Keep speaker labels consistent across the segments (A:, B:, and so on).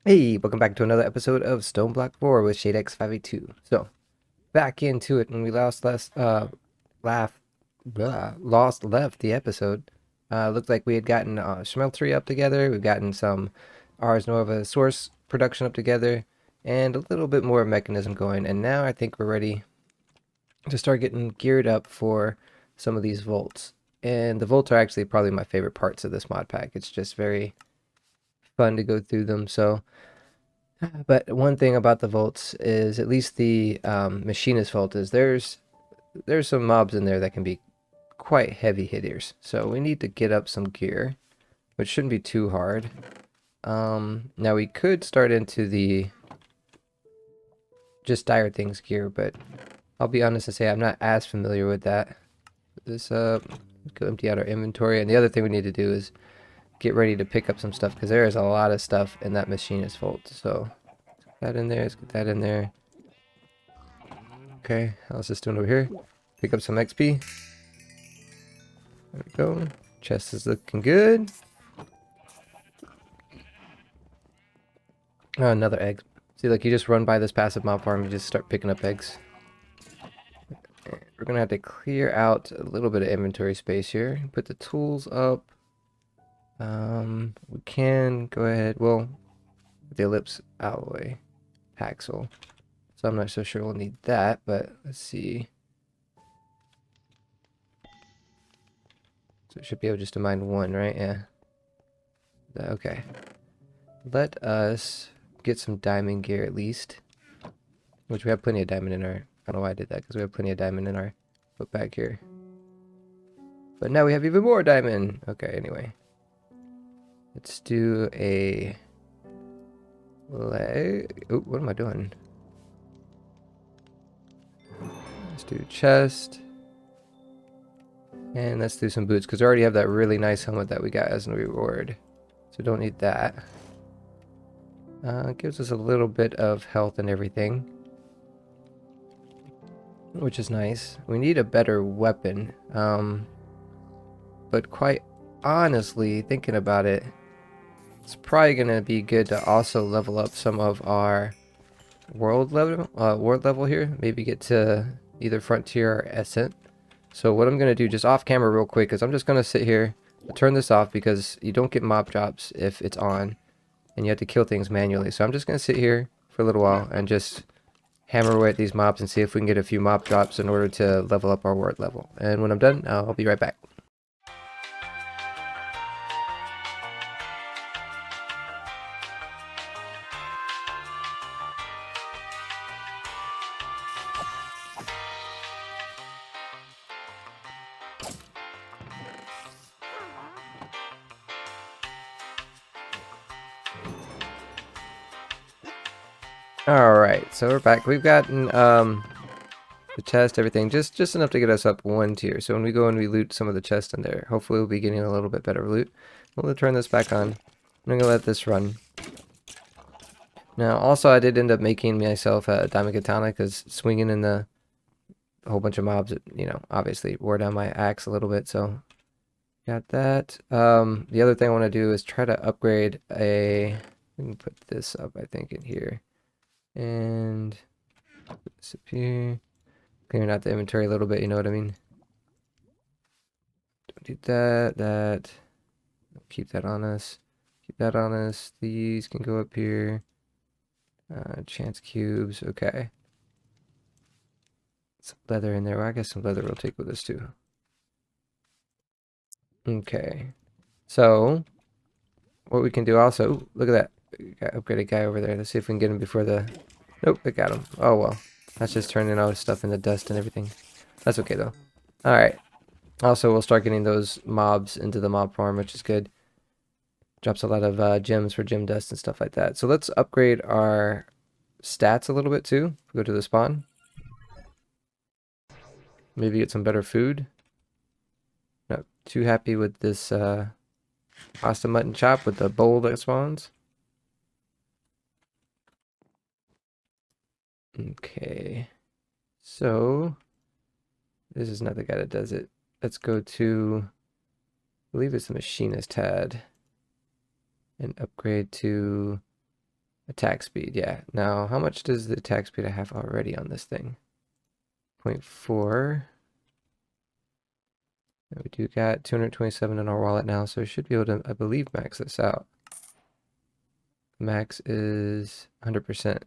A: Hey, welcome back to another episode of Stoneblock 4 with Shadex582. So, back into it when we laugh, lost left the episode. Looked like we had gotten Schmeltery up together. We've gotten some Ars Nova source production up together, and a little bit more mechanism going. And now I think we're ready to start getting geared up for some of these vaults. And the vaults are actually probably my favorite parts of this mod pack. It's just very fun to go through them. So, but one thing about the vaults is, at least the machinist vault, is there's some mobs in there that can be quite heavy hitters. So we need to get up some gear, which shouldn't be too hard. Now we could start into the just dire things gear, but I'll be honest and say I'm not as familiar with that. Put this up, go empty out our inventory, and the other thing we need to do is get ready to pick up some stuff because there is a lot of stuff in that machinist vault. So that in there, let's get that in there. Okay, how's this doing over here? Pick up some XP. There we go. Chest is looking good. Oh, another egg. See, like, you just run by this passive mob farm, you just start picking up eggs. We're gonna have to clear out a little bit of inventory space here. Put the tools up. We can go ahead. Well, the ellipse alloy haxel. So I'm not so sure we'll need that, but let's see. So it should be able just to mine one, right? Yeah. Okay. Let us get some diamond gear at least. Which we have plenty of diamond in our... I don't know why I did that, because we have plenty of diamond in our book bag here. But now we have even more diamond! Okay, anyway. Let's do a... Oh, what am I doing? Let's do chest. And let's do some boots, because we already have that really nice helmet that we got as a reward. So don't need that. Gives us a little bit of health and everything, which is nice. We need a better weapon. But quite honestly, thinking about it, it's probably going to be good to also level up some of our world level here. Maybe get to either Frontier or Ascent. So what I'm going to do just off camera real quick is I'm just going to sit here, turn this off because you don't get mob drops if it's on. And you have to kill things manually. So I'm just going to sit here for a little while and just hammer away at these mobs and see if we can get a few mob drops in order to level up our word level. And when I'm done, I'll be right back. Alright, so we're back. We've gotten the chest, everything, just enough to get us up one tier. So when we go and we loot some of the chest in there, hopefully we'll be getting a little bit better loot. We'll turn this back on. I'm gonna let this run. Now, also, I did end up making myself a diamond katana because swinging in a whole bunch of mobs, you know, obviously wore down my axe a little bit. So got that. The other thing I want to do is try to upgrade a. We can put this up, I think, in here. And put this up here. Clearing out the inventory a little bit, you know what I mean? Don't do that. Keep that on us. Keep that on us. These can go up here. Chance cubes, okay. Some leather in there. Well, I guess some leather we'll take with us too. Okay. So, what we can do also... Ooh, look at that. Got upgraded guy over there. Let's see if we can get him before the... Nope, I got him. Oh, well. That's just turning all his stuff into dust and everything. That's okay, though. Alright. Also, we'll start getting those mobs into the mob farm, which is good. Drops a lot of gems for gem dust and stuff like that. So let's upgrade our stats a little bit, too. Go to the spawn. Maybe get some better food. Not too happy with this pasta mutton chop with the bowl that spawns. Okay, so this is not the guy that does it. Let's go to, I believe it's the machinist had, and upgrade to Attack speed, yeah. Now, how much does the attack speed I have already on this thing? 0.4. We do got 227 in our wallet now, so we should be able to, I believe, max this out. Max is 100%.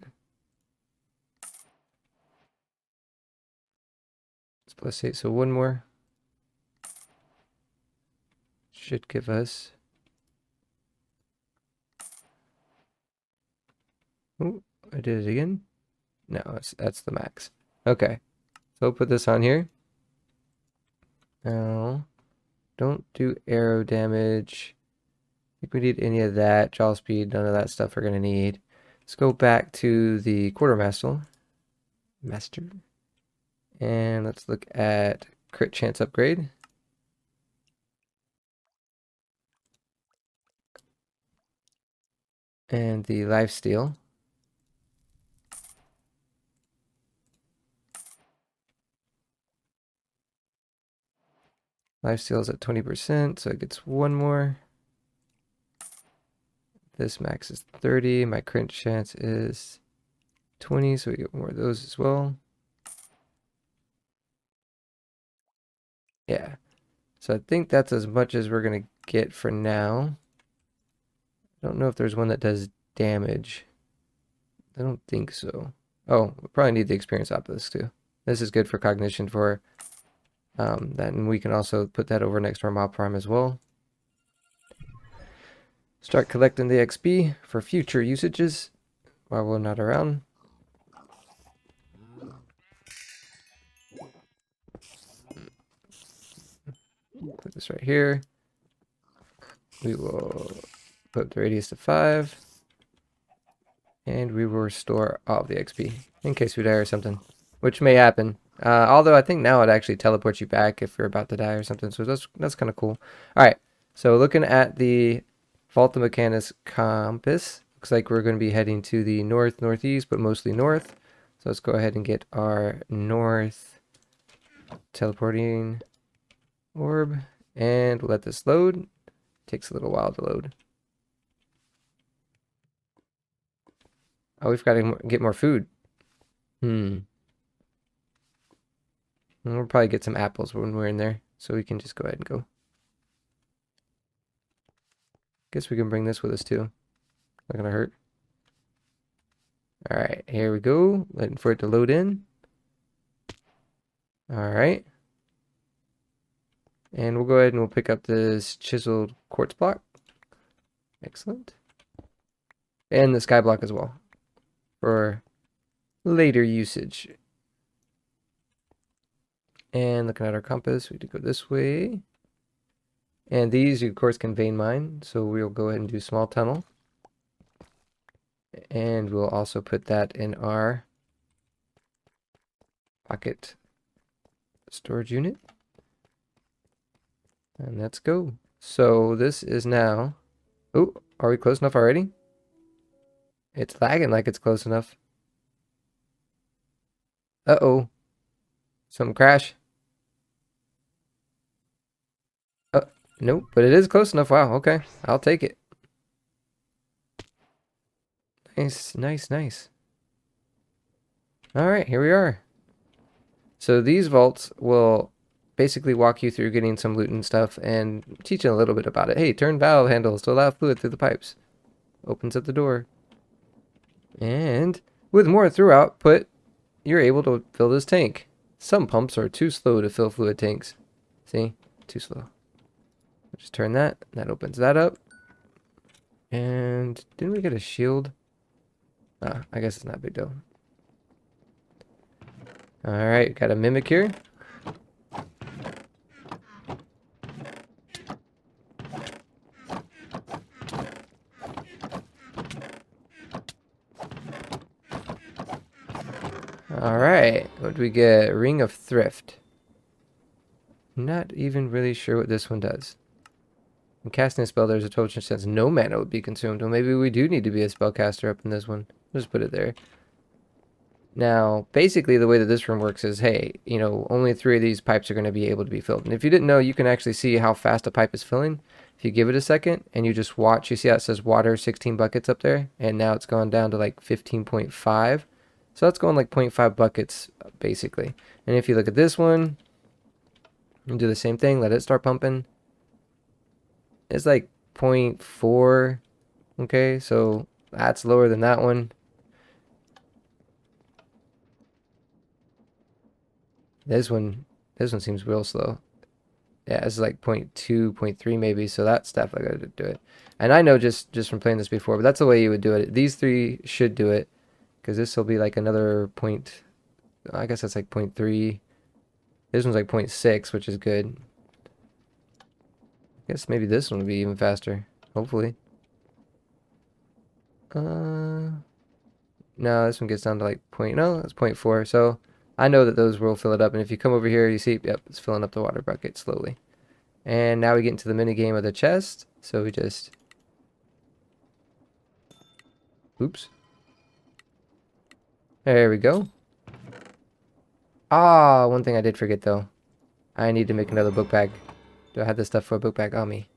A: It's +8, so one more should give us... Oh, I did it again? No, that's the max. Okay, so we'll put this on here. Now, don't do arrow damage. I think we need any of that. Jaw speed, none of that stuff we're going to need. Let's go back to the quartermaster. And let's look at crit chance upgrade. And the lifesteal. Lifesteal is at 20%, so it gets one more. This max is 30. My crit chance is 20, so we get more of those as well. Yeah. So I think that's as much as we're going to get for now. I don't know if there's one that does damage. I don't think so. Oh, we probably need the experience obelisk too. This is good for cognition for that, and we can also put that over next to our mob prime as well. Start collecting the XP for future usages while we're not around. Put this right here. We will put the radius to 5. And we will restore all of the XP in case we die or something, which may happen. Although I think now it actually teleports you back if you're about to die or something, so that's kind of cool. All right, so looking at the Volta Mechanis compass, looks like we're going to be heading to the northeast, but mostly north. So let's go ahead and get our north teleporting orb and let this load. Takes a little while to load. Oh, we've got to get more food. And we'll probably get some apples when we're in there, so we can just go ahead and go. Guess we can bring this with us too. Not gonna hurt. All right, here we go. Waiting for it to load in. All right. And we'll go ahead and we'll pick up this chiseled quartz block. Excellent. And the sky block as well for later usage. And looking at our compass, we need to go this way. And these, you of course, can vein mine. So we'll go ahead and do small tunnel. And we'll also put that in our pocket storage unit. And let's go. So this is now... Oh, are we close enough already? It's lagging like it's close enough. Uh-oh. Some crash. Nope, but it is close enough. Wow, okay. I'll take it. Nice, nice, nice. Alright, here we are. So these vaults will basically walk you through getting some loot and stuff and teach you a little bit about it. Hey, turn valve handles to allow fluid through the pipes. Opens up the door. And with more through output, you're able to fill this tank. Some pumps are too slow to fill fluid tanks. See? Too slow. Just turn that. That opens that up. And didn't we get a shield? I guess it's not a big deal. Alright, got a mimic here. Alright, what do we get? Ring of Thrift. Not even really sure what this one does. When casting a spell, there's a 12% no mana would be consumed. Well, maybe we do need to be a spellcaster up in this one. Just put it there. Now, basically, the way that this room works is, hey, you know, only 3 of these pipes are going to be able to be filled. And if you didn't know, you can actually see how fast a pipe is filling. If you give it a second and you just watch, you see how it says water 16 buckets up there, and now it's gone down to like 15.5. So that's going like 0.5 buckets basically. And if you look at this one and do the same thing, let it start pumping, it's like 0.4. Okay, so that's lower than that one. This one seems real slow. Yeah, it's like 0.2, 0.3 maybe, so that's definitely going to do it. And I know just from playing this before, but that's the way you would do it. These three should do it, because this will be like another point. I guess that's like 0.3. This one's like 0.6, which is good. I guess maybe this one will be even faster, hopefully. No, this one gets down to like no, that's 0.4. So I know that those will fill it up. And if you come over here, you see, yep, it's filling up the water bucket slowly. And now we get into the mini game of the chest. So we just, oops. There we go. Ah, one thing I did forget though. I need to make another book bag. Do I have the stuff for a book bag on me?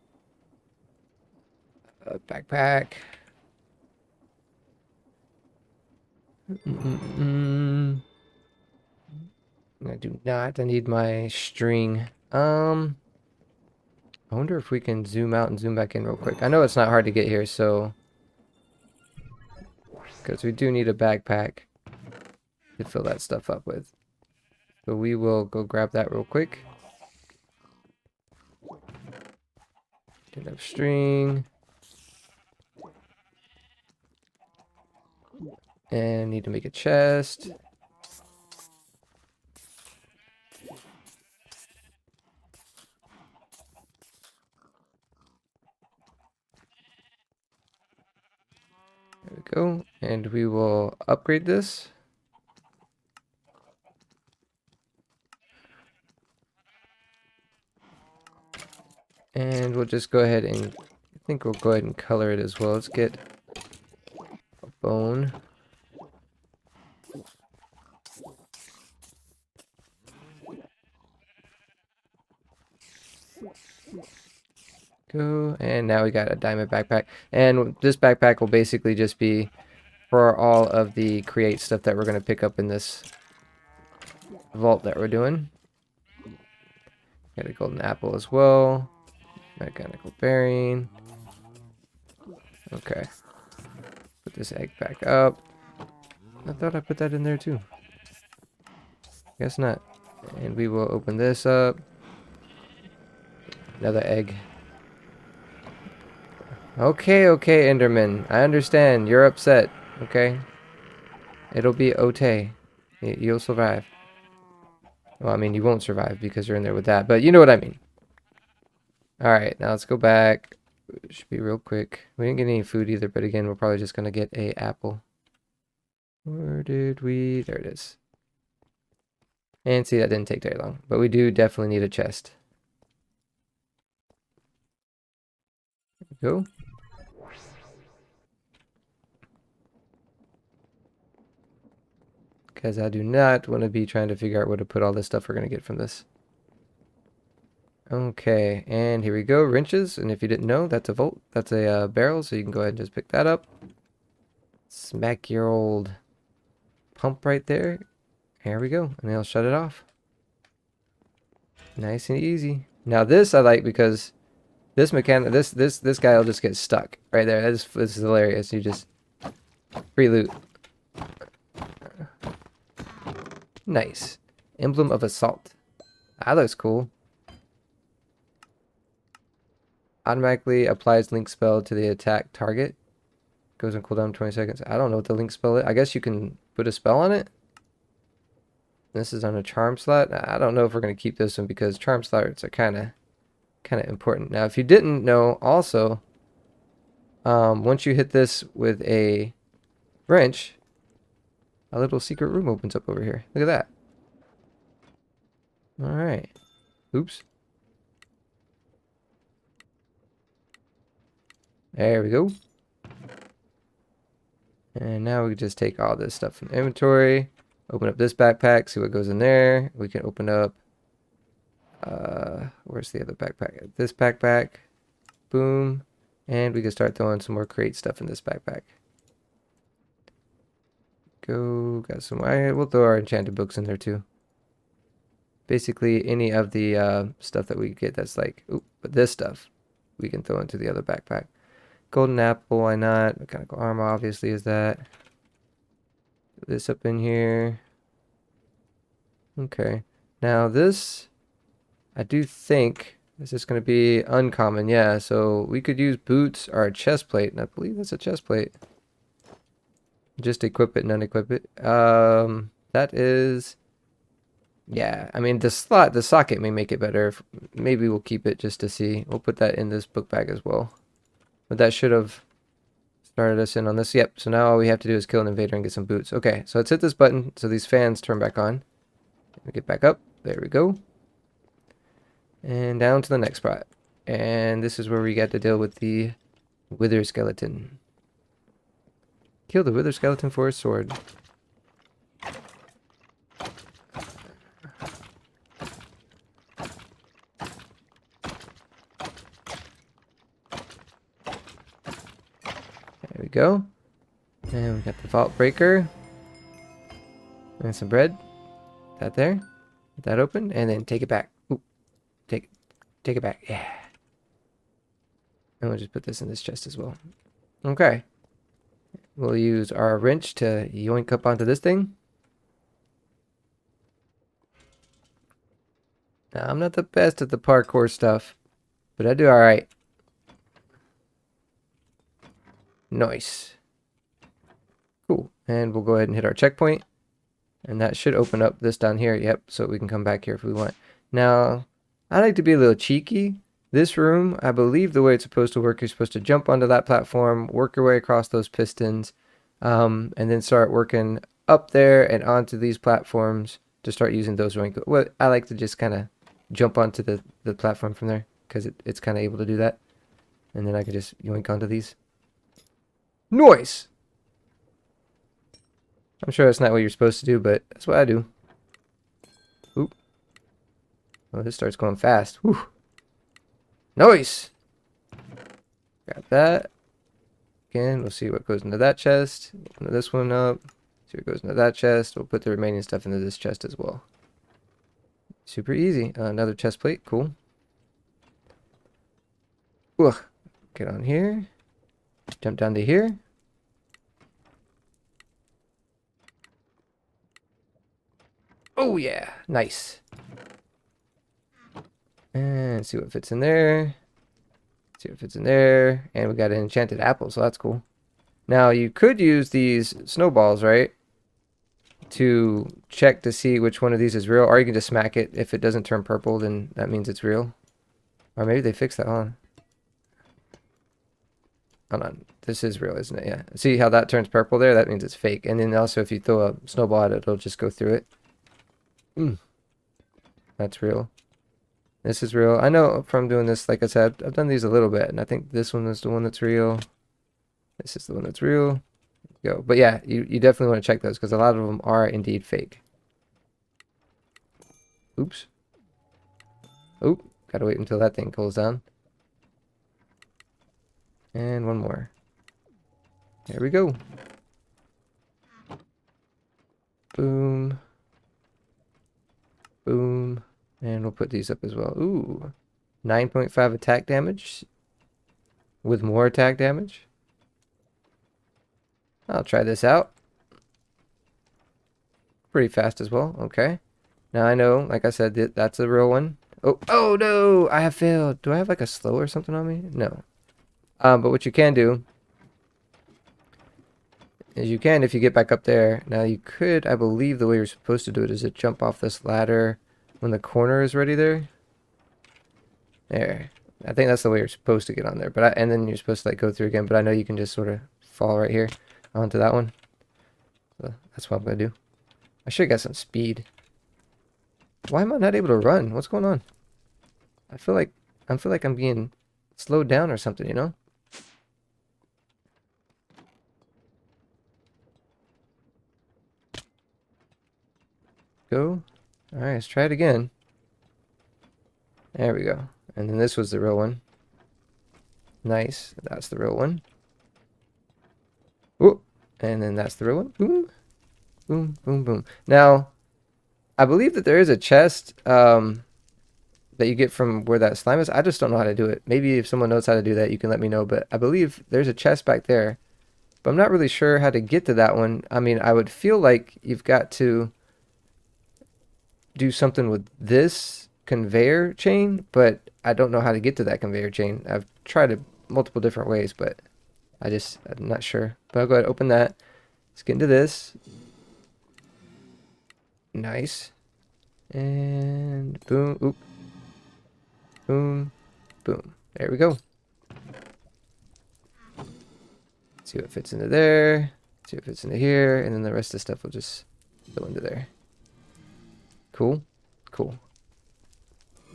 A: A backpack. I do not. I need my string. I wonder if we can zoom out and zoom back in real quick. I know it's not hard to get here, so because we do need a backpack to fill that stuff up with. So we will go grab that real quick. Didn't have string. And need to make a chest. There we go. And we will upgrade this. And we'll just go ahead and, I think we'll go ahead and color it as well. Let's get a bone. Go, and now we got a diamond backpack. And this backpack will basically just be for all of the create stuff that we're going to pick up in this vault that we're doing. Got a golden apple as well. Mechanical bearing. Okay. Put this egg back up. I thought I put that in there too. Guess not. And we will open this up. Another egg. Okay, okay, Enderman. I understand. You're upset. Okay? It'll be okay. You'll survive. Well, I mean, you won't survive because you're in there with that, but you know what I mean. Alright, now let's go back. It should be real quick. We didn't get any food either, but again, we're probably just going to get a apple. Where did we... There it is. And see, that didn't take very long. But we do definitely need a chest. There we go. Because I do not want to be trying to figure out where to put all this stuff we're going to get from this. Okay, and here we go, wrenches. And if you didn't know, that's a volt. That's a barrel, so you can go ahead and just pick that up. Smack your old pump right there. Here we go, and they'll shut it off. Nice and easy. Now this I like because this mechanic, this guy will just get stuck right there. This is hilarious. You just free loot. Nice. Emblem of Assault. That looks cool. Automatically applies link spell to the attack target. Goes on cooldown 20 seconds. I don't know what the link spell is. I guess you can put a spell on it. This is on a charm slot. I don't know if we're going to keep this one because charm slots are kind of important. Now, if you didn't know, also, once you hit this with a wrench, a little secret room opens up over here. Look at that. All right. Oops. There we go. And now we can just take all this stuff from the inventory, open up this backpack, see what goes in there. We can open up, where's the other backpack? This backpack. Boom. And we can start throwing some more crate stuff in this backpack. Go. Got some. We'll throw our enchanted books in there too. Basically, any of the stuff that we get that's like, ooh, but this stuff we can throw into the other backpack. Golden apple, why not? Mechanical armor, obviously, is that. Put this up in here. Okay. Now this, I do think this is going to be uncommon. Yeah, so we could use boots or a chest plate, and I believe that's a chest plate. Just equip it and unequip it. That is, yeah. I mean, the socket may make it better. Maybe we'll keep it just to see. We'll put that in this book bag as well. But that should have started us in on this. Yep. So now all we have to do is kill an invader and get some boots. Okay. So let's hit this button so these fans turn back on. We get back up. There we go. And down to the next spot. And this is where we get to deal with the wither skeleton. Kill the wither skeleton for a sword. There we go. And we got the vault breaker. And some bread. That there. Get that open. And then take it back. Ooh. Take it back. Yeah. And we'll just put this in this chest as well. Okay. We'll use our wrench to yoink up onto this thing. Now, I'm not the best at the parkour stuff, but I do alright. Nice. Cool. And we'll go ahead and hit our checkpoint. And that should open up this down here. Yep, so we can come back here if we want. Now, I like to be a little cheeky. This room, I believe the way it's supposed to work, you're supposed to jump onto that platform, work your way across those pistons, and then start working up there and onto these platforms to start using those rank. Well, I like to just kind of jump onto the platform from there because it's kind of able to do that. And then I can just yoink onto these. Noise! I'm sure that's not what you're supposed to do, but that's what I do. Oop. Oh, this starts going fast. Whew. Noise! Grab that. Again, we'll see what goes into that chest. Open this one up. See what goes into that chest. We'll put the remaining stuff into this chest as well. Super easy. Another chest plate. Cool. Ugh. Get on here. Jump down to here. Oh yeah, nice. And see what fits in there. See what fits in there. And we got an enchanted apple, so that's cool. Now you could use these snowballs, right? To check to see which one of these is real. Or you can just smack it. If it doesn't turn purple, then that means it's real. Or maybe they fixed that on. Hold on. This is real, isn't it? Yeah. See how that turns purple there? That means it's fake. And then also if you throw a snowball at it, it'll just go through it. That's real. This is real. I know from doing this, like I said, I've done these a little bit, and I think this one is the one that's real. This is the one that's real. Go. But yeah, you definitely want to check those because a lot of them are indeed fake. Oops. Oop. Gotta wait until that thing cools down. And one more. There we go. Boom. Boom. And we'll put these up as well. Ooh. 9.5 attack damage. With more attack damage. I'll try this out. Pretty fast as well. Okay. Now I know, like I said, that's a real one. Oh no! I have failed. Do I have like a slow or something on me? No. But what you can do is you can, if you get back up there. Now you could, I believe the way you're supposed to do it is to jump off this ladder when the corner is ready there. There. I think that's the way you're supposed to get on there. But and then you're supposed to like go through again. But I know you can just sort of fall right here onto that one. So that's what I'm gonna do. I should have got some speed. Why am I not able to run? What's going on? I feel like I'm being slowed down or something, you know? Go. Alright, let's try it again. There we go. And then this was the real one. Nice. That's the real one. Ooh. And then that's the real one. Boom. Boom. Boom. Boom. Now, I believe that there is a chest that you get from where that slime is. I just don't know how to do it. Maybe if someone knows how to do that, you can let me know. But I believe there's a chest back there. But I'm not really sure how to get to that one. I mean, I would feel like you've got to do something with this conveyor chain, but I don't know how to get to that conveyor chain. I've tried it multiple different ways, but I'm not sure. But I'll go ahead and open that. Let's get into this. Nice. And boom. Oop. Boom. Boom. There we go. See what fits into there. See what fits into here. And then the rest of the stuff will just go into there. Cool. Cool.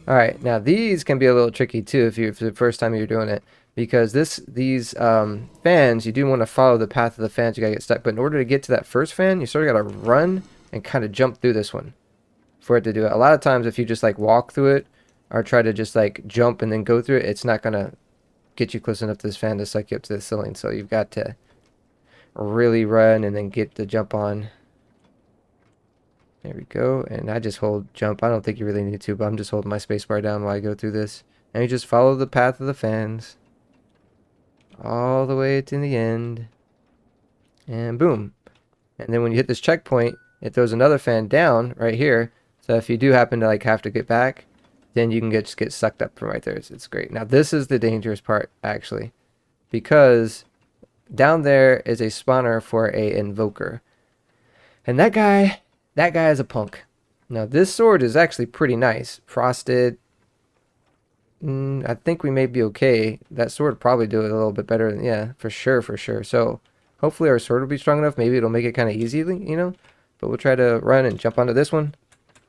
A: Alright, now these can be a little tricky too if you're for the first time you're doing it. Because these fans, you do want to follow the path of the fans, you gotta get stuck. But in order to get to that first fan, you sort of gotta run and kind of jump through this one for it to do it. A lot of times if you just like walk through it or try to just like jump and then go through it, it's not gonna get you close enough to this fan to suck you up to the ceiling. So you've got to really run and then get the jump on. There we go. And I just hold jump. I don't think you really need to, but I'm just holding my spacebar down while I go through this. And you just follow the path of the fans all the way to the end. And boom. And then when you hit this checkpoint, it throws another fan down right here. So if you do happen to like have to get back, then you can just get sucked up from right there. It's great. Now this is the dangerous part actually, because down there is a spawner for a invoker. And that guy is a punk. Now this sword is actually pretty nice. Frosted. I think we may be okay. That sword would probably do it a little bit better. Yeah, for sure, for sure. So hopefully our sword will be strong enough. Maybe it'll make it kind of easily, you know. But we'll try to run and jump onto this one.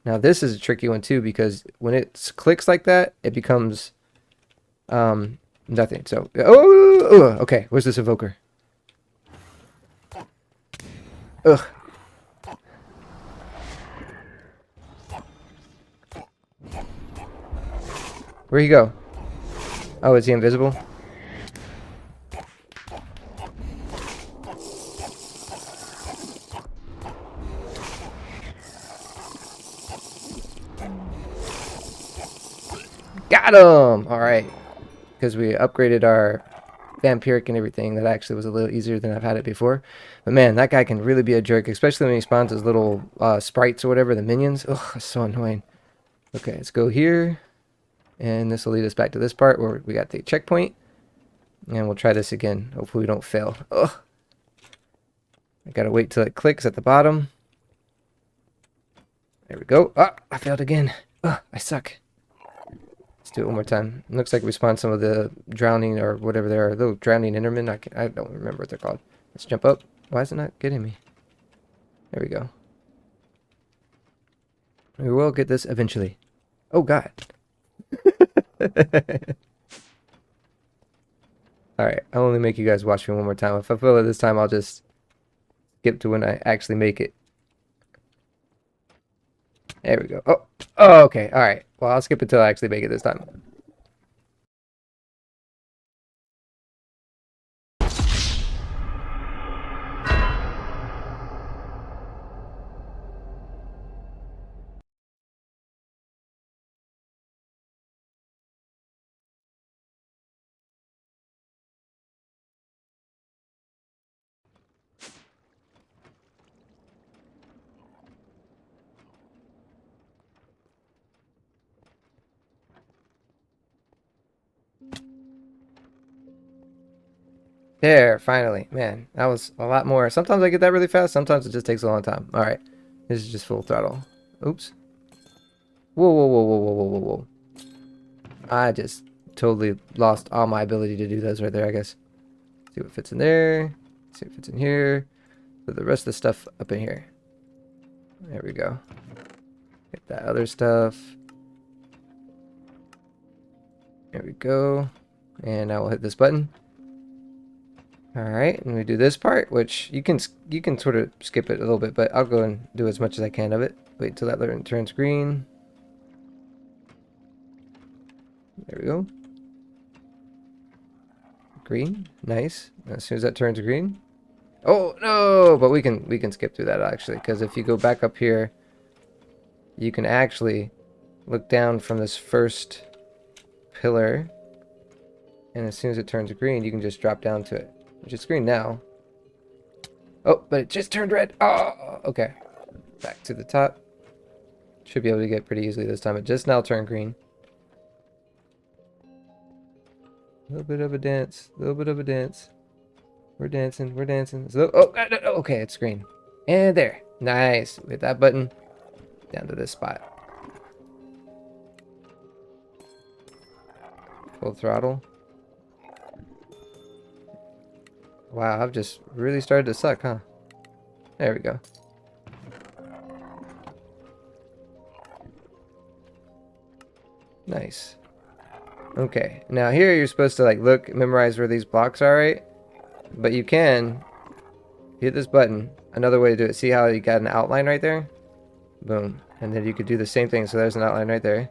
A: Now this is a tricky one too, because when it clicks like that, it becomes nothing. So okay, where's this invoker? Ugh. Where'd he go? Oh, is he invisible? Got him! Alright. Because we upgraded our vampiric and everything. That actually was a little easier than I've had it before. But man, that guy can really be a jerk. Especially when he spawns his little sprites or whatever, the minions. Ugh, that's so annoying. Okay, let's go here. And this will lead us back to this part where we got the checkpoint. And we'll try this again. Hopefully we don't fail. Ugh. I gotta wait till it clicks at the bottom. There we go. Ah, I failed again. Ugh, I suck. Let's do it one more time. It looks like we spawned some of the drowning or whatever they are. Little drowning endermen. I don't remember what they're called. Let's jump up. Why is it not getting me? There we go. We will get this eventually. Oh, God. Alright, I'll only make you guys watch me one more time. If I fail it this time, I'll just skip to when I actually make it. There we go. Oh, okay. Alright. Well, I'll skip it till I actually make it this time. There, finally. Man, that was a lot more. Sometimes I get that really fast. Sometimes it just takes a long time. Alright. This is just full throttle. Oops. Whoa, whoa, whoa, whoa, whoa, whoa, whoa, whoa. I just totally lost all my ability to do those right there, I guess. See what fits in there. See what fits in here. Put the rest of the stuff up in here. There we go. Get that other stuff. There we go. And now we'll hit this button. Alright, and we do this part, which you can sort of skip it a little bit, but I'll go and do as much as I can of it. Wait until that turns green. There we go. green. Nice. As soon as that turns green. Oh no! But we can skip through that actually, because if you go back up here, you can actually look down from this first pillar, and as soon as it turns green, you can just drop down to it, which is green now. Oh, but it just turned red. Oh, okay. Back to the top. Should be able to get pretty easily this time. It just now turned green. A little bit of a dance. A little bit of a dance. We're dancing. We're dancing. So, oh, no, no, okay, it's green. And there. Nice. With that button, down to this spot. Full throttle. Wow, I've just really started to suck, huh? There we go. Nice. Okay, now here you're supposed to like look, memorize where these blocks are, right? But you can hit this button. Another way to do it. See how you got an outline right there? Boom. And then you could do the same thing. So there's an outline right there.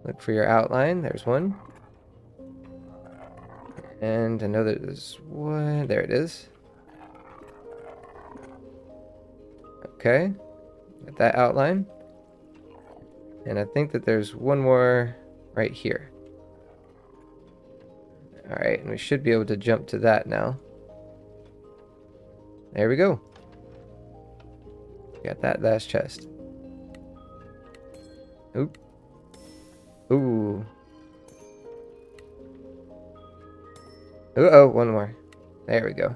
A: Look for your outline. There's one. And I know that there's one. There it is. Okay. Got that outline. And I think that there's one more right here. Alright, and we should be able to jump to that now. There we go. Got that last chest. Oop. Ooh. Uh-oh, one more. There we go.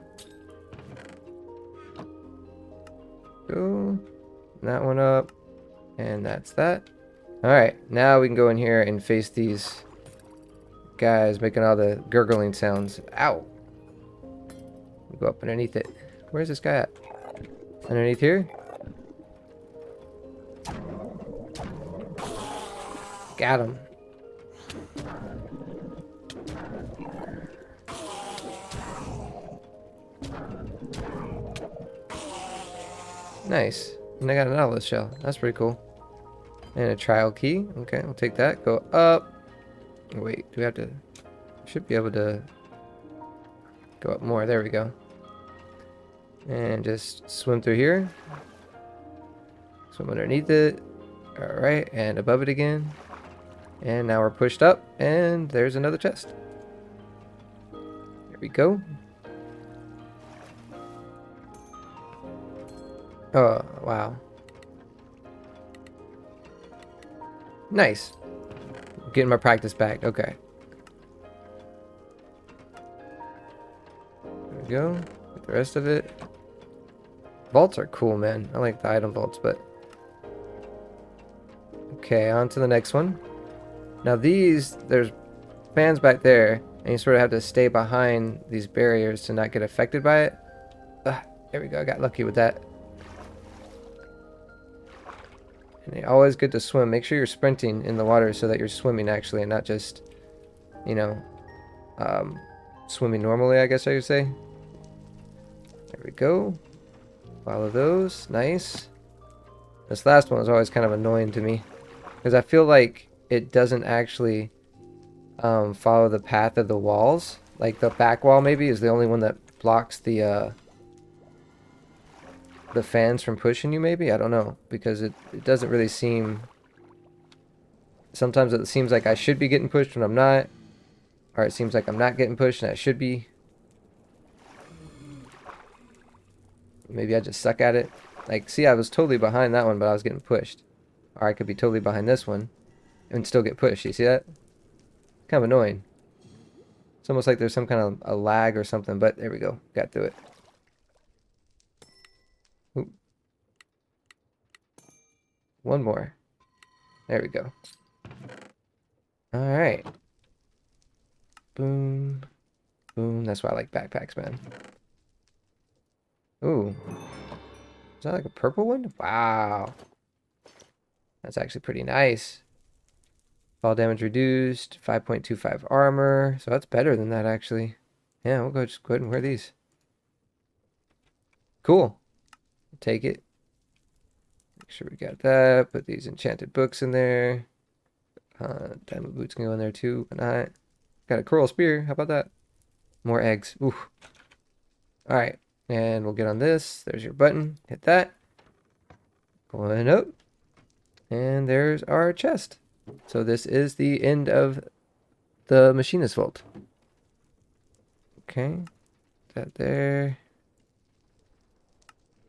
A: Go. That one up. And that's that. Alright, now we can go in here and face these guys making all the gurgling sounds. Ow! Go up underneath it. Where's this guy at? Underneath here? Got him. Nice. And I got an outlet shell. That's pretty cool. And a trial key. Okay, we'll take that. Go up. Wait, do we have to... Should be able to go up more. There we go. And just swim through here. Swim underneath it. Alright, and above it again. And now we're pushed up, and there's another chest. There we go. Oh, wow. Nice. Getting my practice back. Okay. There we go. Get the rest of it. Vaults are cool, man. I like the item vaults, but... Okay, on to the next one. Now these, there's fans back there, and you sort of have to stay behind these barriers to not get affected by it. There we go. I got lucky with that. And they're always good to swim. Make sure you're sprinting in the water so that you're swimming actually, and not just, you know, swimming normally, I guess I would say. There we go. Follow those. Nice. This last one is always kind of annoying to me, because I feel like it doesn't actually follow the path of the walls. Like the back wall maybe is the only one that blocks the fans from pushing you, maybe? I don't know, because it doesn't really seem... Sometimes it seems like I should be getting pushed when I'm not, or it seems like I'm not getting pushed and I should be. Maybe I just suck at it. Like, see, I was totally behind that one, but I was getting pushed. Or I could be totally behind this one and still get pushed. You see that? Kind of annoying. It's almost like there's some kind of a lag or something, but there we go. Got through it. Oop. One more. There we go. Alright. Boom. Boom. That's why I like backpacks, man. Ooh. Is that like a purple one? Wow. That's actually pretty nice. Fall damage reduced. 5.25 armor. So that's better than that, actually. Yeah, we'll just go ahead and wear these. Cool. Take it. Make sure we got that. Put these enchanted books in there. Diamond boots can go in there too. Why not? Got a coral spear. How about that? More eggs. Ooh. All right. And we'll get on this. There's your button. Hit that. Going up. And there's our chest. So this is the end of the machinist vault. Okay. That there.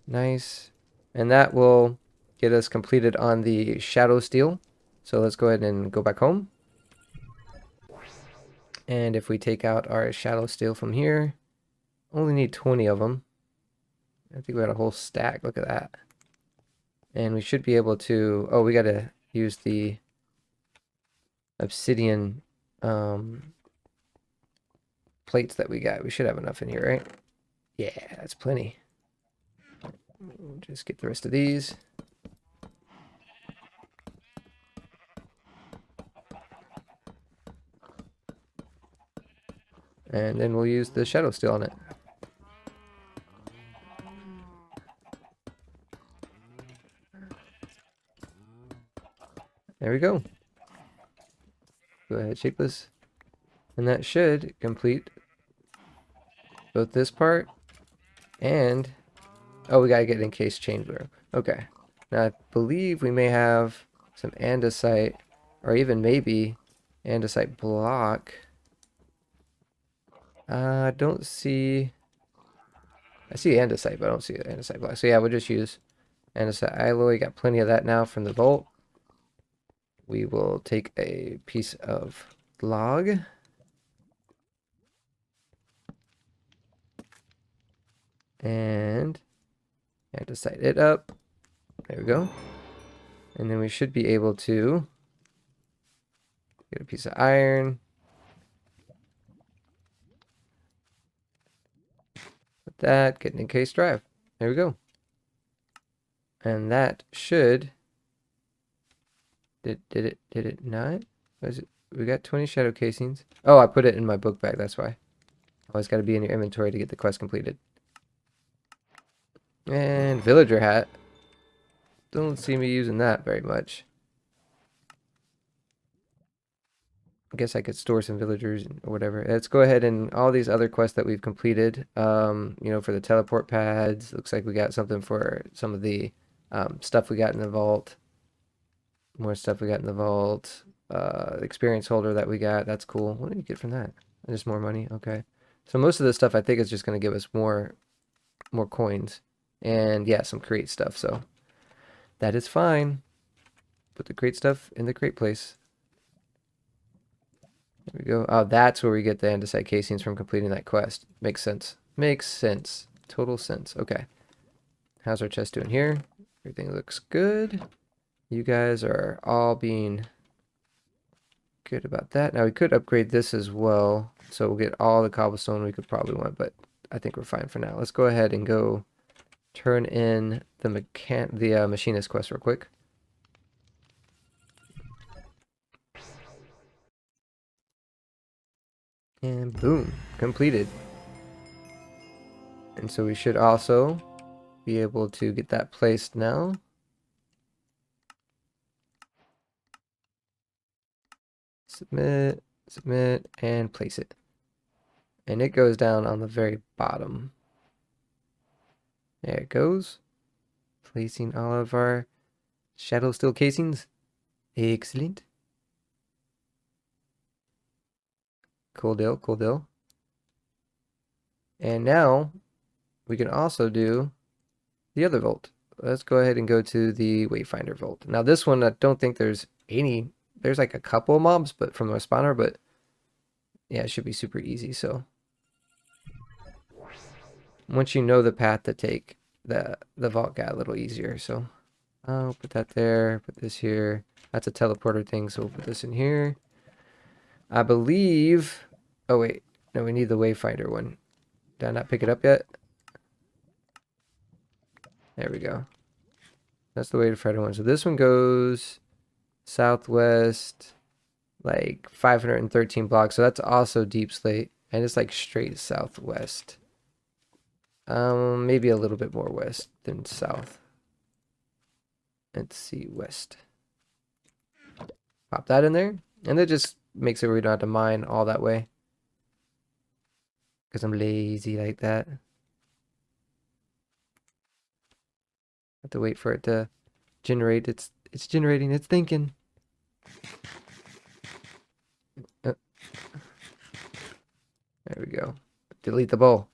A: Nice. And that will get us completed on the shadow steel. So let's go ahead and go back home. And if we take out our shadow steel from here, only need 20 of them. I think we got a whole stack. Look at that. And we should be able to... Oh, we got to use the obsidian plates that we got. We should have enough in here, right? Yeah, that's plenty. Just get the rest of these. And then we'll use the shadow steel on it. There we go. Go ahead, shapeless. And that should complete both this part and... Oh, we gotta get encased chamber. Okay. Now, I believe we may have some andesite, or even maybe andesite block. I don't see... I see andesite, but I don't see the andesite block. So yeah, we'll just use andesite alloy. Got plenty of that now from the vault. We will take a piece of log. And andesite it up. There we go. And then we should be able to get a piece of iron. Put that, get an encased drive. There we go. And that should... Did it not? Was it? We got 20 shadow casings. Oh, I put it in my book bag, that's why. Always got to be in your inventory to get the quest completed. And villager hat. Don't see me using that very much. I guess I could store some villagers or whatever. Let's go ahead and all these other quests that we've completed. You know, for the teleport pads. Looks like we got something for some of the stuff we got in the vault. More stuff we got in the vault. Experience holder that we got. That's cool. What did you get from that? Just more money. Okay. So most of this stuff I think is just going to give us more coins. And yeah, some crate stuff. So that is fine. Put the crate stuff in the crate place. There we go. Oh, that's where we get the andesite casings from completing that quest. Makes sense. Makes sense. Total sense. Okay. How's our chest doing here? Everything looks good. You guys are all being good about that. Now we could upgrade this as well. So we'll get all the cobblestone we could probably want, but I think we're fine for now. Let's go ahead and go turn in the machinist quest real quick. And boom, completed. And so we should also be able to get that placed now. Submit, submit, and place it. And it goes down on the very bottom. There it goes. Placing all of our shadow steel casings. Excellent. Cool deal, cool deal. And now we can also do the other vault. Let's go ahead and go to the Wayfinder vault. Now this one, I don't think there's any... There's like a couple of mobs, but from the spawner, but yeah, it should be super easy. So once you know the path to take, the vault got a little easier. So I'll put that there, put this here. That's a teleporter thing, so we'll put this in here. I believe... Oh wait, no, we need the Wayfinder one. Did I not pick it up yet? There we go. That's the Wayfinder one. So this one goes southwest, like 513 blocks. So that's also deep slate, and it's like straight southwest. Maybe a little bit more west than south. Let's see, west. Pop that in there, and then just makes it where we don't have to mine all that way. Because I'm lazy like that. Have to wait for it to generate. It's generating. It's thinking. Uh, there we go. Delete the bowl.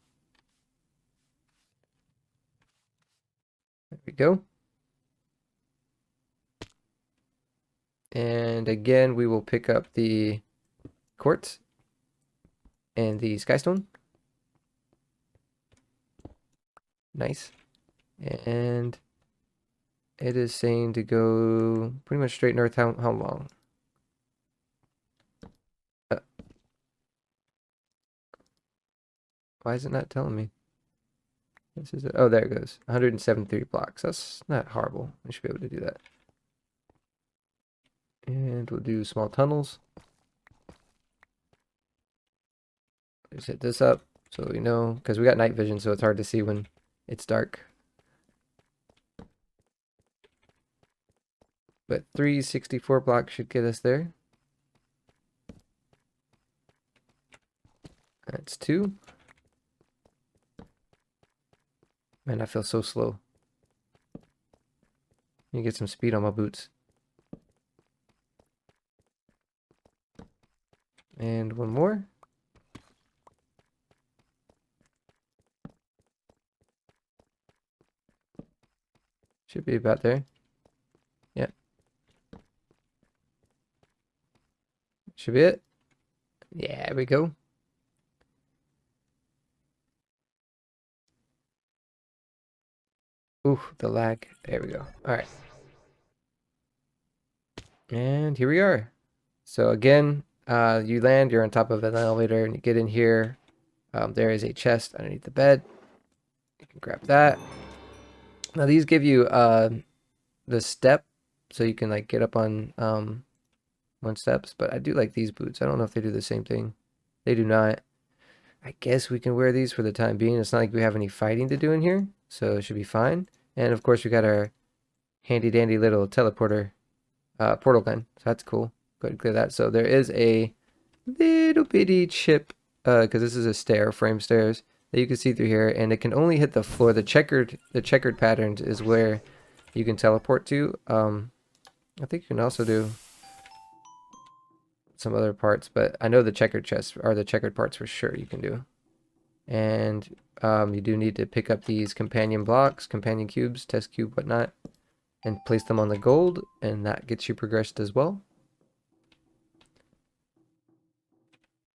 A: There we go. And again, we will pick up the quartz and the skystone. Nice. And it is saying to go pretty much straight north. How long? Uh, why is it not telling me? This is oh, there it goes. 173 blocks. That's not horrible. We should be able to do that. And we'll do small tunnels. Just hit this up so we know, because we got night vision, so it's hard to see when it's dark. But 364 blocks should get us there. That's 2. Man, I feel so slow. Let me get some speed on my boots. And one more. Should be about there. Yeah. Should be it. Yeah, there we go. Ooh, the lag. There we go. All right. And here we are. So again, you land, you're on top of an elevator, and you get in here. There is a chest underneath the bed. You can grab that. Now these give you the step, so you can like get up on one steps. But I do like these boots. I don't know if they do the same thing. They do not. I guess we can wear these for the time being. It's not like we have any fighting to do in here, so it should be fine. And of course, we got our handy dandy little teleporter portal gun. So that's cool. Go ahead and clear that. So there is a little bitty chip, because this is a stair, frame stairs, that you can see through here, and it can only hit the floor. The checkered patterns is where you can teleport to. I think you can also do some other parts, but I know the checkered chests are the checkered parts for sure you can do. And you do need to pick up these companion blocks, companion cubes, test cube, whatnot, and place them on the gold, and that gets you progressed as well.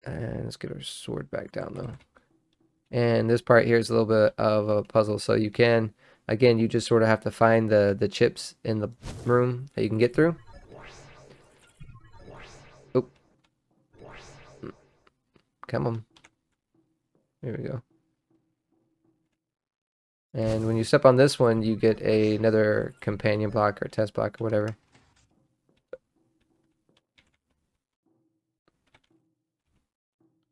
A: And let's get our sword back down though. And this part here is a little bit of a puzzle. So you can, again, you just sort of have to find the chips in the room that you can get through. Oh, come on. There we go. And when you step on this one, you get another companion block or test block or whatever.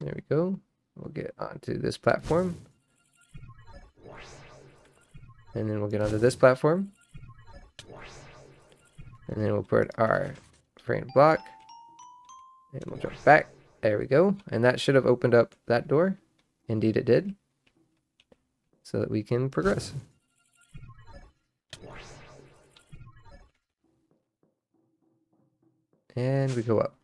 A: There we go. We'll get onto this platform. And then we'll get onto this platform. And then we'll put our frame block. And we'll jump back. There we go. And that should have opened up that door. Indeed it did. So that we can progress. And we go up.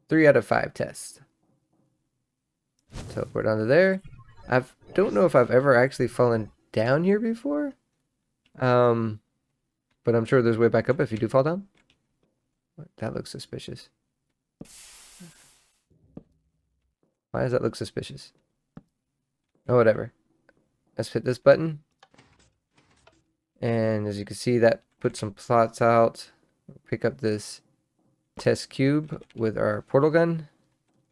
A: 3 out of 5 tests. Teleport onto there. I don't know if I've ever actually fallen down here before. But I'm sure there's a way back up if you do fall down. That looks suspicious. Why does that look suspicious? Oh, whatever. Let's hit this button. And as you can see, that puts some plots out. Pick up this test cube with our portal gun.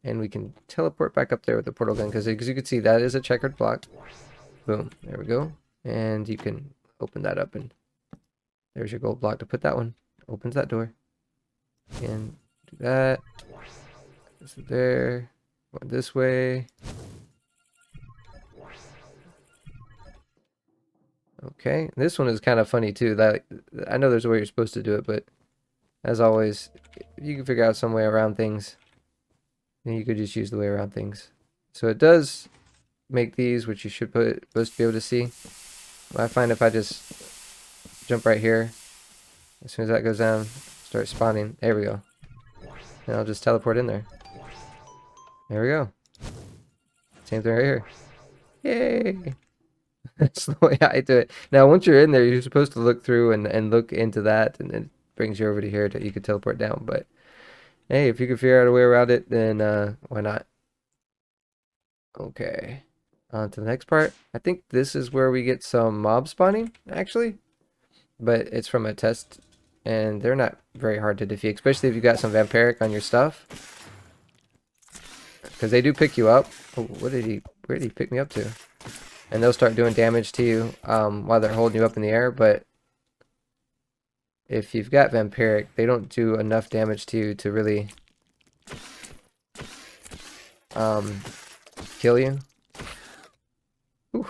A: And we can teleport back up there with the portal gun. Because as you can see, that is a checkered block. Boom. There we go. And you can open that up. And there's your gold block to put that one. Opens that door. And do that. This is there. Going this way. Okay, this one is kind of funny too. That I know there's a way you're supposed to do it, but as always, you can figure out some way around things. And you could just use the way around things. So it does make these, which you should supposed to be able to see. I find if I just jump right here, as soon as that goes down, start spawning. There we go. And I'll just teleport in there. There we go. Same thing right here. Yay! That's the way I do it. Now, once you're in there, you're supposed to look through and look into that, and it brings you over to here that you can teleport down. But hey, if you can figure out a way around it, then why not? Okay. On to the next part. I think this is where we get some mob spawning, actually. But it's from a test, and they're not very hard to defeat, especially if you got some vampiric on your stuff. Because they do pick you up. Oh, where did he pick me up to? And they'll start doing damage to you while they're holding you up in the air. But if you've got vampiric, they don't do enough damage to you to really kill you. Ooh.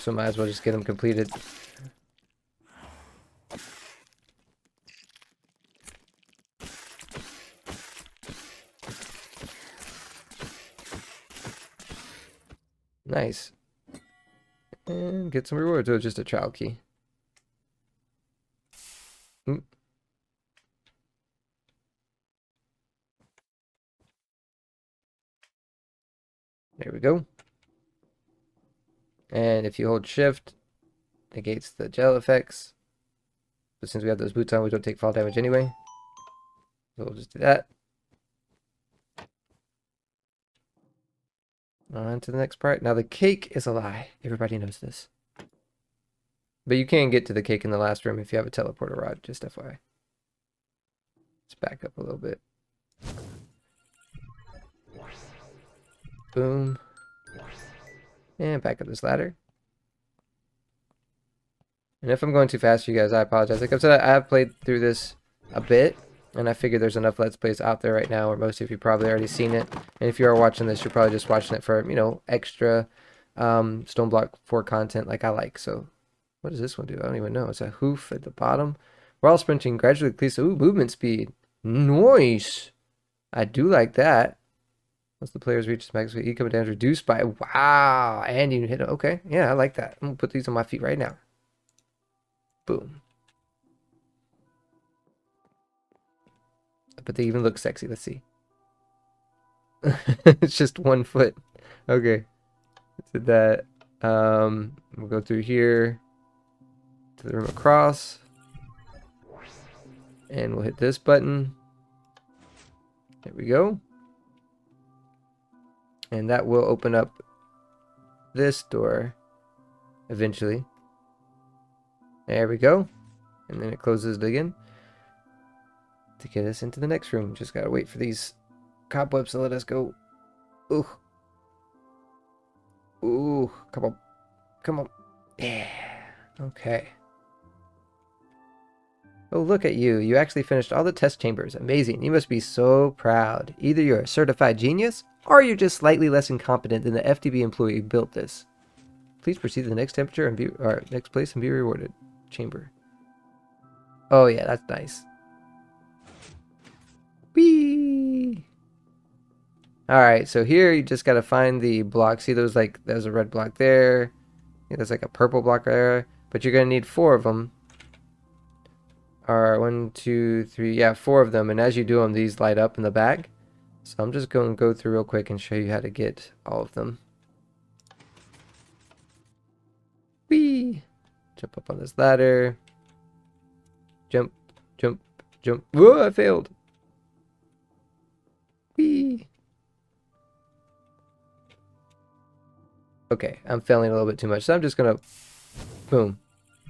A: So might as well just get them completed. Nice. And get some rewards. Oh, just a trial key. There we go. And if you hold shift, negates the gel effects. But since we have those boots on, we don't take fall damage anyway. So we'll just do that. On to the next part. Now the cake is a lie. Everybody knows this. But you can get to the cake in the last room if you have a teleporter rod, just FYI. Let's back up a little bit. Boom. And back up this ladder. And if I'm going too fast for you guys, I apologize. Like I said, I have played through this a bit, and I figure there's enough Let's Plays out there right now where most of you probably already seen it. And if you are watching this, you're probably just watching it for, you know, extra Stoneblock 4 content like I like. So what does this one do? I don't even know. It's a hoof at the bottom. While sprinting, gradually increase movement speed. Nice. I do like that. Once the players reach max speed, incoming damage reduced by, wow. And you hit it. Okay. Yeah, I like that. I'm going to put these on my feet right now. Boom. But they even look sexy. Let's see. It's just 1 foot. Okay. Did that. We'll go through here to the room across. And we'll hit this button. There we go. And that will open up this door eventually. There we go. And then it closes it again to get us into the next room. Just gotta wait for these cobwebs to let us go. Ooh. Ooh. Come on. Come on. Yeah. Okay. Oh, look at you. You actually finished all the test chambers. Amazing. You must be so proud. Either you're a certified genius, or you're just slightly less incompetent than the FTB employee who built this. Please proceed to the next temperature and next place and be rewarded. Chamber. Oh yeah, that's nice. Whee! Alright, so here you just gotta find the block. See those, like, there's a red block there. Yeah, there's like a purple block there. But you're gonna need 4 of them. Or 1, 2, 3, yeah, 4 of them. And as you do them, these light up in the back. So I'm just going to go through real quick and show you how to get all of them. Whee! Jump up on this ladder. Jump, jump, jump. Whoa, I failed. Whee! Okay, I'm failing a little bit too much. So I'm just going to, boom.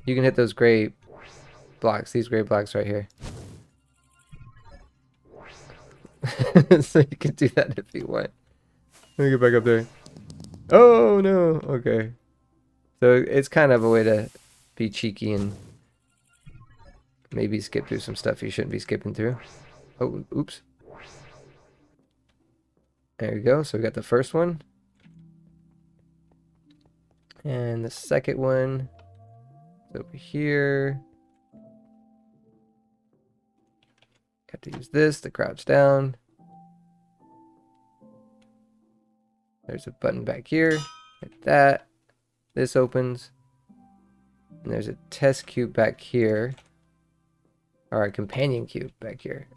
A: You can hit those gray blocks, these gray blocks right here. So you can do that if you want. Let me get back up there. Oh no, okay. So it's kind of a way to be cheeky and maybe skip through some stuff you shouldn't be skipping through. Oh, oops. There we go. So we got the first one. And the second one is over here. Got to use this to crouch down. There's a button back here. Hit that. This opens. And there's a test cube back here. Or a companion cube back here.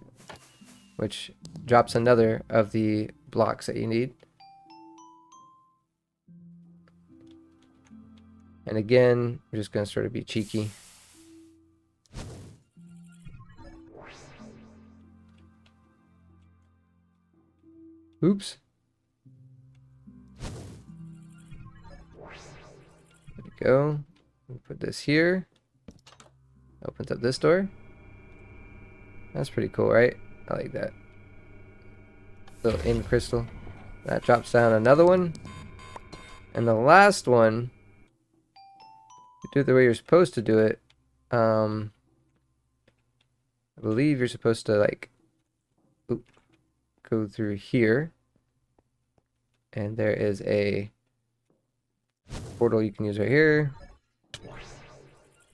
A: Which drops another of the blocks that you need. And again, we're just going to sort of be cheeky. Oops. There we go. We put this here. Opens up this door. That's pretty cool, right? I like that. Little in crystal. That drops down another one. And the last one, you do it the way you're supposed to do it. I believe you're supposed to like go through here. And there is a portal you can use right here. There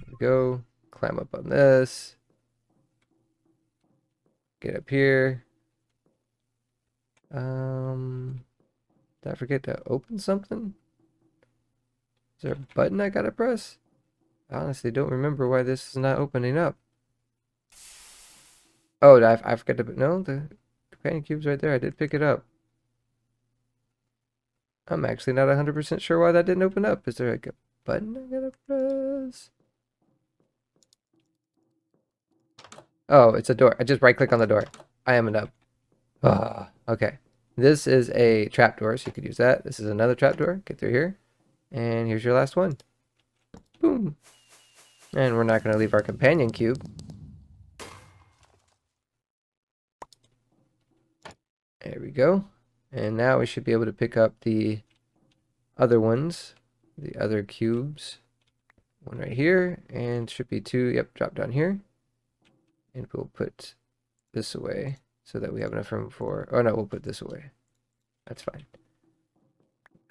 A: we go. Climb up on this. Get up here. Did I forget to open something? Is there a button I gotta press? I honestly don't remember why this is not opening up. Oh, I forgot to... No, the companion cube's right there. I did pick it up. I'm actually not 100% sure why that didn't open up. Is there like a button I gotta press? Oh, it's a door. I just right click on the door. I am an up. Ah, okay. This is a trapdoor, so you could use that. This is another trapdoor. Get through here. And here's your last one. Boom. And we're not going to leave our companion cube. There we go. And now we should be able to pick up the other ones. The other cubes. One right here. And should be two. Yep, drop down here. And we'll put this away so that we have enough room for... Oh no, we'll put this away. That's fine.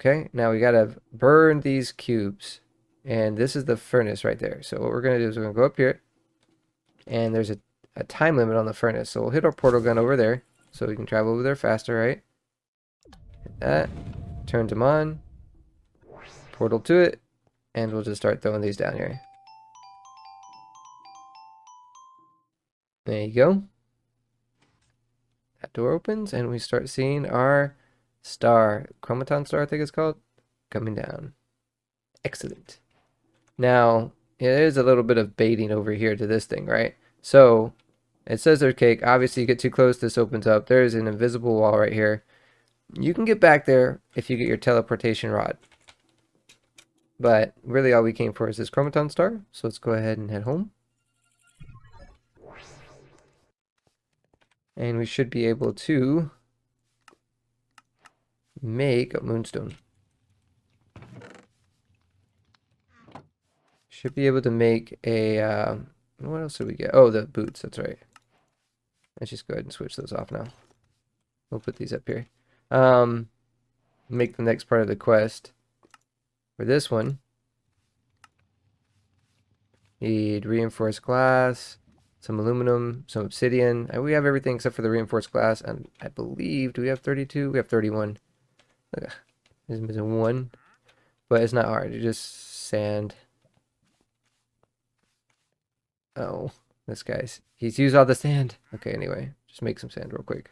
A: Okay, now we gotta burn these cubes. And this is the furnace right there. So what we're gonna do is we're gonna go up here. And there's a time limit on the furnace. So we'll hit our portal gun over there. So we can travel over there faster, right? Hit that. Turns them on. Portal to it. And we'll just start throwing these down here. There you go. That door opens and we start seeing our star, chromaton star I think it's called, coming down. Excellent. Now, there's a little bit of baiting over here to this thing, right? So, it says there's cake. Obviously, you get too close, this opens up. There's an invisible wall right here. You can get back there if you get your teleportation rod. But really all we came for is this chromaton star. So let's go ahead and head home. And we should be able to make a moonstone. Should be able to make a, what else did we get? Oh, the boots, that's right. Let's just go ahead and switch those off now. We'll put these up here. Make the next part of the quest. For this one, need reinforced glass, some aluminum, some obsidian. And we have everything except for the reinforced glass. And I believe, do we have 32? We have 31. Ugh, there's missing one. But it's not hard. It's just sand. Oh, this guy's... He's used all the sand. Okay, anyway. Just make some sand real quick.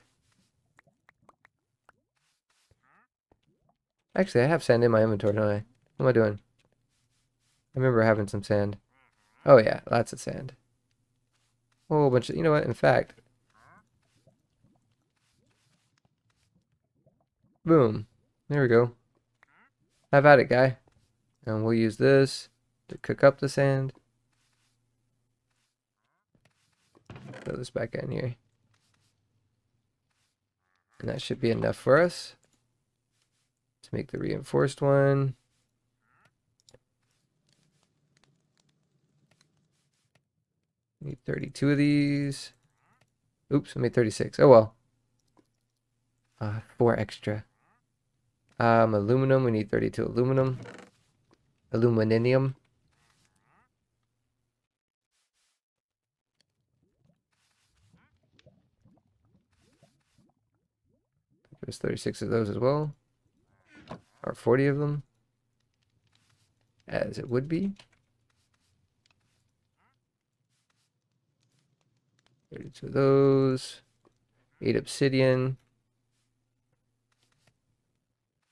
A: Actually, I have sand in my inventory, don't I? What am I doing? I remember having some sand. Oh yeah, lots of sand. A whole bunch of... You know what? In fact... Boom. There we go. Have at it, guy. And we'll use this to cook up the sand. Throw this back in here. And that should be enough for us to make the reinforced one. Need 32 of these. Oops, I made 36. Oh well. 4 extra. Aluminum, we need 32 aluminum. Aluminum. There's 36 of those as well. Or 40 of them. As it would be. 32 of those. 8 obsidian.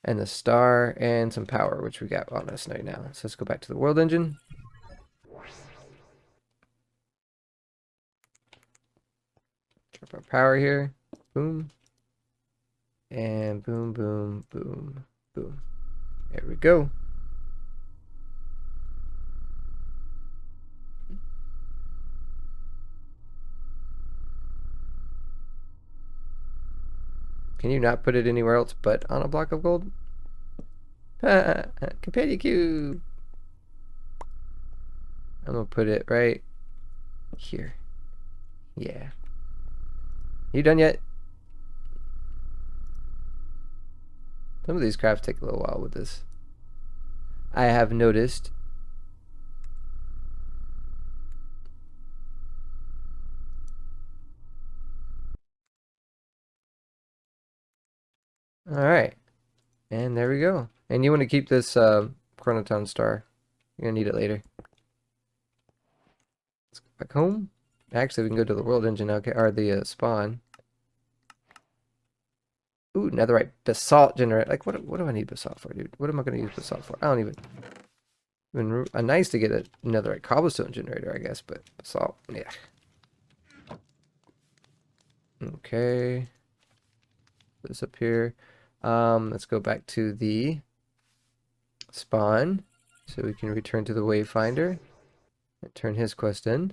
A: And the star and some power, which we got on us right now. So let's go back to the world engine. Drop our power here. Boom. And boom, boom, boom, boom. There we go. Can you not put it anywhere else but on a block of gold? Companion cube. I'm gonna put it right here. Yeah. You done yet? Some of these crafts take a little while with this. I have noticed. Alright. And there we go. And you want to keep this Chronoton star. You're gonna need it later. Let's go back home. Actually, we can go to the world engine now, okay, or the spawn. Ooh, netherite basalt generator. Like, what do I need basalt for, dude? What am I gonna use basalt for? I don't even. Nice to get a netherite cobblestone generator, I guess, but basalt, yeah. Okay. This up here. Let's go back to the spawn so we can return to the wayfinder and turn his quest in.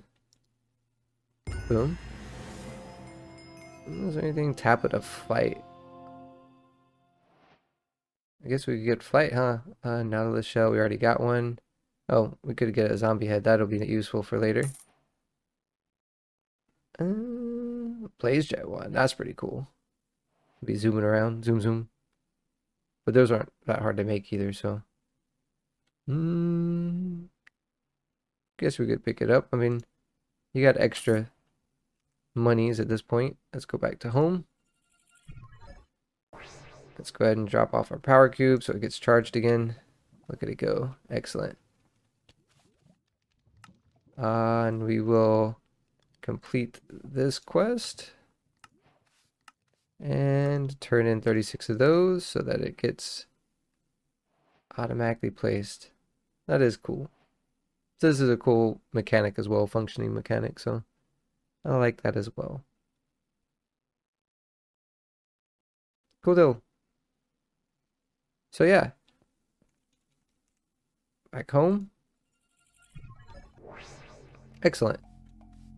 A: Boom. Is there anything? Tablet of flight. I guess we could get flight, huh? Nautilus shell, we already got one. Oh, we could get a zombie head. That'll be useful for later. Blaze jet one. That's pretty cool. Be zooming around. Zoom, zoom. But those aren't that hard to make either, so. Guess we could pick it up. I mean, you got extra monies at this point. Let's go back to home. Let's go ahead and drop off our power cube so it gets charged again. Look at it go. Excellent. And we will complete this quest and turn in 36 of those so that it gets automatically placed. That is cool. This is a cool mechanic as well, functioning mechanic, so I like that as well. Cool deal. So yeah, back home. Excellent.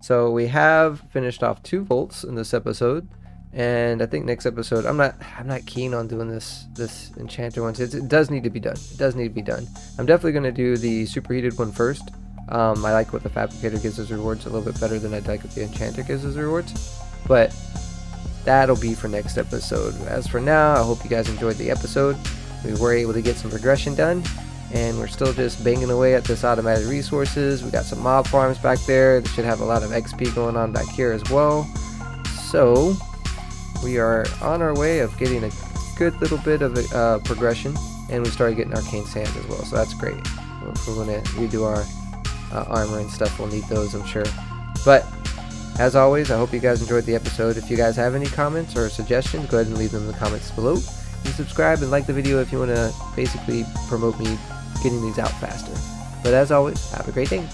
A: So we have finished off 2 volts in this episode, and I think next episode I'm not keen on doing this enchanter one. It does need to be done. It does need to be done. I'm definitely going to do the superheated one first. I like what the fabricator gives as rewards a little bit better than I'd like what the enchanter gives as rewards, but that'll be for next episode. As for now, I hope you guys enjoyed the episode. We were able to get some progression done, and we're still just banging away at this automated resources. We got some mob farms back there that should have a lot of XP going on back here as well. So we are on our way of getting a good little bit of progression, and we started getting arcane sand as well, so that's great. If we're going to redo our armor and stuff, we'll need those, I'm sure. But as always, I hope you guys enjoyed the episode. If you guys have any comments or suggestions, go ahead and leave them in the comments below. And subscribe and like the video if you want to basically promote me getting these out faster. But as always, have a great day.